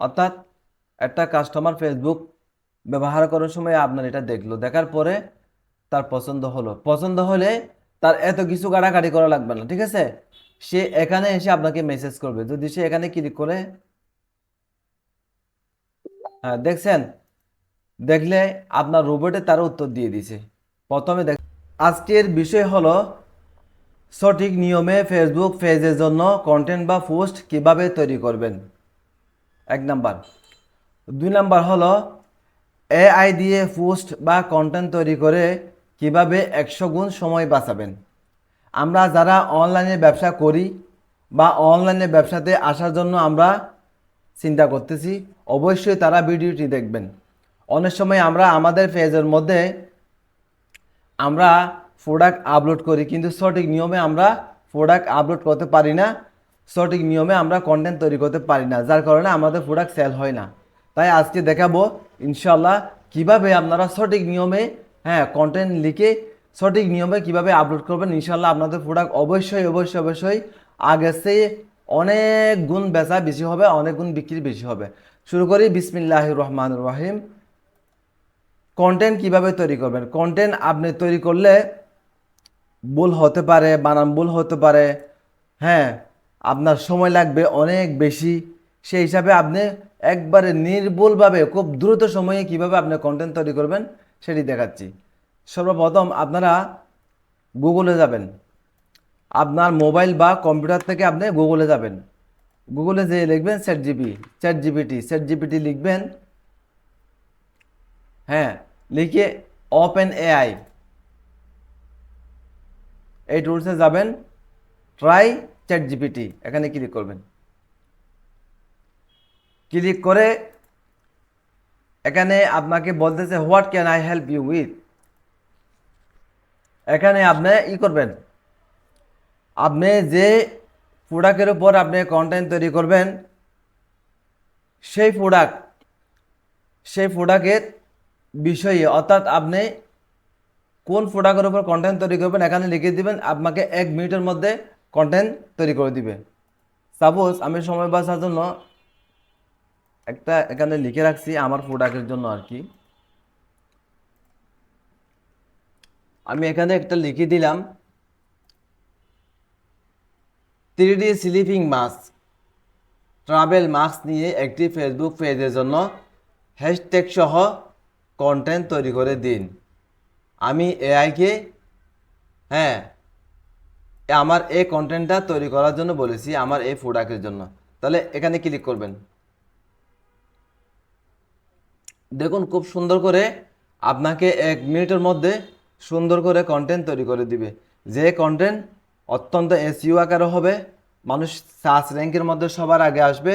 অর্থাৎ একটা customer Facebook ব্যবহার করার সময় আপনার এটা দেখলো, দেখার পরে তার পছন্দ হলো, পছন্দ হলে তার এত কিছু কাটাকাটি করা লাগবে না, ঠিক আছে? সে এখানে এসে আপনাকে মেসেজ করবে। যদি সে এখানে ক্লিক করে, হ্যাঁ দেখছেন, দেখলে আপনার রোবটে তার উত্তর দিয়ে দিছে। প্রথমে দেখ, আজকের বিষয় হলো সঠিক নিয়মে ফেসবুক পেজের জন্য কন্টেন্ট বা পোস্ট কিভাবে তৈরি করবেন, 1 নাম্বার। 2 নাম্বার হলো এআই দিয়ে পোস্ট বা কন্টেন্ট তৈরি করে কিভাবে 100 গুণ সময় বাঁচাবেন। আমরা যারা অনলাইনে ব্যবসা করি বা অনলাইনে ব্যবসাতে আসার জন্য আমরা চিন্তা করতেছি, অবশ্যই তারা ভিডিওটি দেখবেন। অনেক সময় আমরা আমাদের পেজের মধ্যে আমরা প্রোডাক্ট আপলোড করি, কিন্তু সঠিক নিয়মে আমরা প্রোডাক্ট আপলোড করতে পারি না, সঠিক নিয়মে আমরা কন্টেন্ট তৈরি করতে পারি না, যার কারণে আমাদের প্রোডাক্ট সেল হয় না। তাই আজকে দেখাবো ইনশাল্লাহ কিভাবে আপনারা সঠিক নিয়মে, হ্যাঁ, কন্টেন্ট লিখে সঠিক নিয়মে কিভাবে আপলোড করবেন। ইনশাল্লাহ আপনাদের প্রোডাক্ট অবশ্যই অবশ্যই অবশ্যই আগের চেয়ে অনেক গুণ বেচা বেশি হবে, অনেক গুণ বিক্রি বেশি হবে। শুরু করি, বিসমিল্লাহির রহমানির রহিম। কন্টেন্ট কিভাবে তৈরি করবেন? কন্টেন্ট আপনি তৈরি করলে ভুল হতে পারে, বানান ভুল হতে পারে, হ্যাঁ, আপনার সময় লাগবে অনেক বেশি। সেই হিসাবে আপনি একবারে নির্ভুলভাবে খুব দ্রুত সময়ে কিভাবে আপনি কন্টেন্ট তৈরি করবেন সেটি দেখাচ্ছি। সর্বপ্রথম আপনারা গুগলে যাবেন। আপনার মোবাইল বা কম্পিউটার থেকে আপনি গুগলে যাবেন। গুগলে যে লিখবেন চ্যাট জিপিটি লিখবেন, হ্যাঁ, লিখে ওপেন এআই এই টুলসে যাবেন, ট্রাই চ্যাট জিপিটি এখানে ক্লিক করবেন। ক্লিক করে এখানে আপনাকে বলতেছে what can I help you with. এখানে আপনি করবেন, আপনি যে প্রোডাক্টের উপর আপনি কন্টেন্ট তৈরি করবেন সেই প্রোডাক্টের বিষয়ে, অর্থাৎ আপনি কোন প্রোডাক্টের উপর কন্টেন্ট তৈরি করবেন এখানে লিখে দিবেন, আপনাকে 1 মিনিটের মধ্যে কন্টেন্ট তৈরি করে দিবে। সাপোজ আমি সময় বাঁচার জন্য একটা এখানে লিখে রাখছি আমার প্রোডাক্টের জন্য আর কি। আমি এখানে একটা লিখে দিলাম 3D sleeping mask, travel mask নিয়ে একটি ফেসবুক পেজের জন্য হ্যাশট্যাগ সহ কন্টেন্ট তৈরি করে দিন। আমি এআইকে, হ্যাঁ, আমার এই কন্টেন্টটা তৈরি করার জন্য বলেছি আমার এই প্রোডাক্টের জন্য। তাহলে এখানে ক্লিক করবেন। দেখুন খুব সুন্দর করে আপনাকে 1 মিনিটের মধ্যে সুন্দর করে কন্টেন্ট তৈরি করে দিবে, যে কন্টেন্ট অত্যন্ত এসইও আকারে হবে, মানুষ সার্চ র্যাঙ্কের মধ্যে সবার আগে আসবে।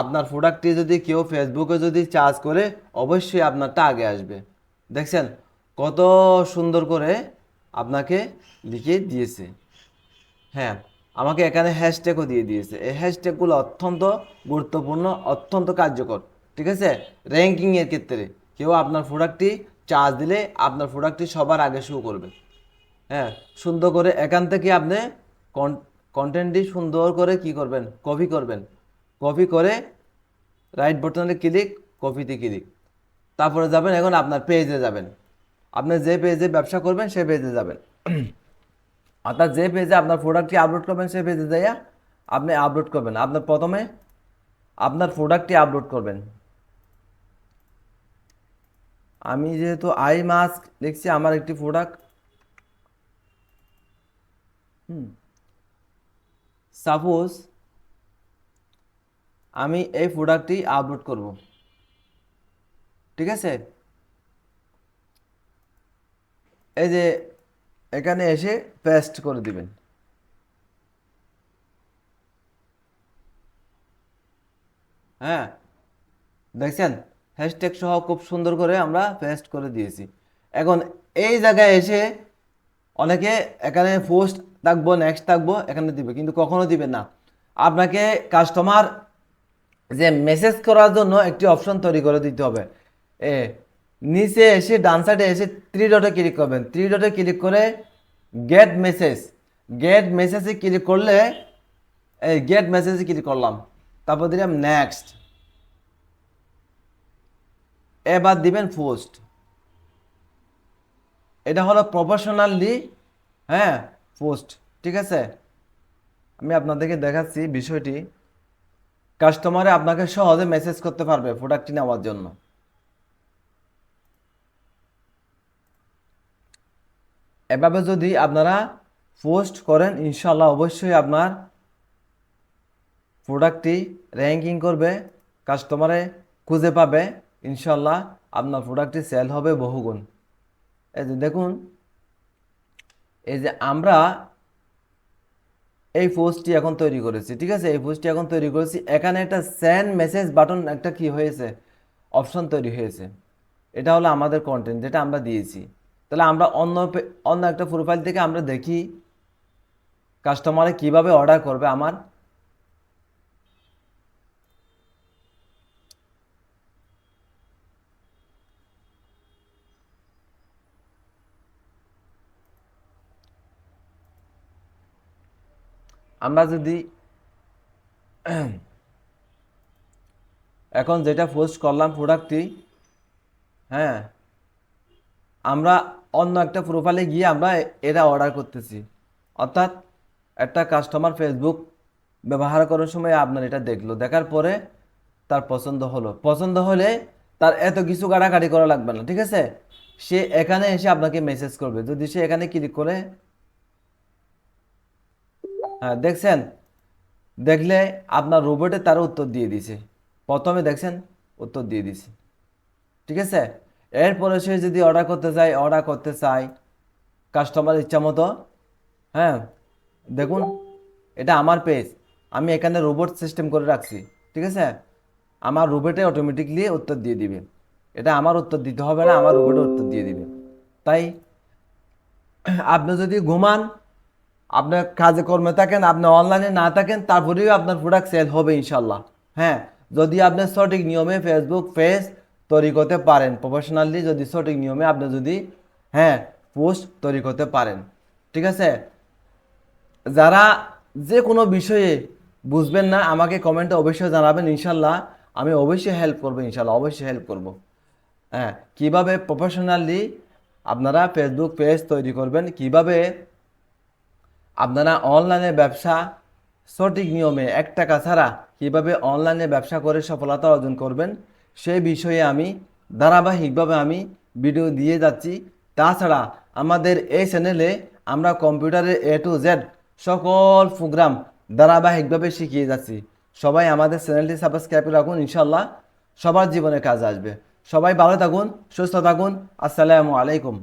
আপনার প্রোডাক্টটি যদি কেউ ফেসবুকে যদি চার্জ করে অবশ্যই আপনারটা আগে আসবে। দেখছেন কত সুন্দর করে আপনাকে লিখে দিয়েছে। হ্যাঁ, আমাকে এখানে হ্যাশট্যাগও দিয়ে দিয়েছে। এই হ্যাশট্যাগুলো অত্যন্ত গুরুত্বপূর্ণ, অত্যন্ত কার্যকর, ঠিক আছে? র্যাঙ্কিংয়ের ক্ষেত্রে কেউ আপনার প্রোডাক্টটি চার্জ দিলে আপনার প্রোডাক্টটি সবার আগে শো করবে। হ্যাঁ, সুন্দর করে এখান থেকে আপনি কন্টেন্টটি সুন্দর করে কি করবেন, কপি করবেন। কপি করে রাইট বাটনে ক্লিক, কপিতে ক্লিক, তারপরে যাবেন এখন আপনার পেজে যাবেন। আপনি যে পেজে ব্যবসা করবেন সেই পেজে যাবেন, অর্থাৎ যে পেজে আপনার প্রোডাক্টটি আপলোড করবেন সেই পেজে যাইয়া আপনি আপলোড করবেন। আপনার প্রথমে আপনার প্রোডাক্টটি আপলোড করবেন। আমি যেহেতু আই মাস্ক লিখছি আমার একটি প্রোডাক্ট, সাপোজ আমি এই প্রোডাক্টটি আপলোড করব, ঠিক আছে? এই যে এখানে এসে পেস্ট করে দিবেন। হ্যাঁ, দেখছেন হ্যাশট্যাগ সহ খুব সুন্দর করে আমরা পেস্ট করে দিয়েছি। এখন এই জায়গায় এসে অনেকে এখানে পোস্ট থাকবো, নেক্সট থাকবো এখানে দিবে, কিন্তু কখনো দিবে না। আপনাকে কাস্টমার যে মেসেজ করার জন্য একটি অপশন তৈরি করে দিতে হবে। এ নিচে এসে ডান সাইডে এসে 3 ডটে ক্লিক করবেন। 3 ডটে ক্লিক করে গেট মেসেজ, গেট মেসেজে ক্লিক করলে এই গেট মেসেজে ক্লিক করলাম, তারপর দিলাম নেক্সট। এবার দিবেন পোস্ট। এটা হলো প্রফেশনালি, হ্যাঁ, পোস্ট। ঠিক আছে, আমি আপনাদেরকে দেখাচ্ছি বিষয়টি। কাস্টমারে আপনাকে সহজে মেসেজ করতে পারবে প্রোডাক্টটি নেওয়ার জন্য। এভাবে যদি আপনারা পোস্ট করেন, ইনশাল্লাহ অবশ্যই আপনার প্রোডাক্টটি র্যাঙ্কিং করবে, কাস্টমারে খুঁজে পাবে, ইনশাল্লাহ আপনার প্রোডাক্টটি সেল হবে বহুগুণ। এই যে দেখুন, এই যে আমরা এই পোস্টটি এখন তৈরি করেছি। ঠিক আছে, এই পোস্টটি এখন তৈরি করেছি। এখানে একটা সেন্ড মেসেজ বাটন একটা কি হয়েছে, অপশন তৈরি হয়েছে। এটা হলো আমাদের কন্টেন্ট যেটা আমরা দিয়েছি। তাহলে আমরা অন্য একটা প্রোফাইল থেকে আমরা দেখি কাস্টমারে কিভাবে অর্ডার করবে আমার। আমরা যদি এখন যেটা পোস্ট করলাম প্রোডাক্টটি, হ্যাঁ, আমরা অন্য একটা প্রোফাইলে গিয়ে আমরা এটা অর্ডার করতেছি। অর্থাৎ একটা কাস্টমার ফেসবুক ব্যবহার করার সময় আপনার এটা দেখলো, দেখার পরে তার পছন্দ হলো, পছন্দ হলে তার এত কিছু কাটাকাটি করা লাগবে না। ঠিক আছে, সে এখানে এসে আপনাকে মেসেজ করবে। যদি সে এখানে ক্লিক করে, হ্যাঁ দেখছেন, দেখলে আপনার রোবটে তার উত্তর দিয়ে দিছে। প্রথমে দেখছেন উত্তর দিয়ে দিছে। ঠিক আছে, এরপরে সে যদি অর্ডার করতে চায় কাস্টমার ইচ্ছা মতো, হ্যাঁ দেখুন, এটা আমার পেজ, আমি এখানে রোবট সিস্টেম করে রাখছি। ঠিক আছে, আমার রোবটে অটোমেটিকলি উত্তর দিয়ে দিবে। এটা আমার উত্তর দিতে হবে না, আমার রোবটে উত্তর দিয়ে দিবে। তাই আপনি যদি ঘুমান, আপনার কাজে কর্মে থাকেন, আপনি অনলাইনে না থাকেন, তারপরেও আপনার প্রোডাক্ট সেল হবে ইনশাল্লাহ। হ্যাঁ, যদি আপনি সঠিক নিয়মে ফেসবুক পেজ তৈরি করতে পারেন, প্রফেশনালি যদি সঠিক নিয়মে আপনি যদি, হ্যাঁ, পোস্ট তৈরি করতে পারেন। ঠিক আছে, যারা যে কোনো বিষয়ে বুঝবেন না আমাকে কমেন্টে অবশ্যই জানাবেন, ইনশাল্লাহ আমি অবশ্যই হেল্প করবো, ইনশাল্লাহ অবশ্যই হেল্প করব। হ্যাঁ, কীভাবে প্রফেশনালি আপনারা ফেসবুক পেজ তৈরি করবেন, কিভাবে আপনারা অনলাইনে ব্যবসা সঠিক নিয়মে 1 টাকা ছাড়া কীভাবে অনলাইনে ব্যবসা করে সফলতা অর্জন করবেন, সেই বিষয়ে আমি ধারাবাহিকভাবে আমি ভিডিও দিয়ে যাচ্ছি। তাছাড়া আমাদের এই চ্যানেলে আমরা কম্পিউটারের A to Z সকল প্রোগ্রাম ধারাবাহিকভাবে শিখিয়ে যাচ্ছি। সবাই আমাদের চ্যানেলটি সাবস্ক্রাইব রাখুন, ইনশাল্লাহ সবার জীবনে কাজ আসবে। সবাই ভালো থাকুন, সুস্থ থাকুন। আসসালামু আলাইকুম।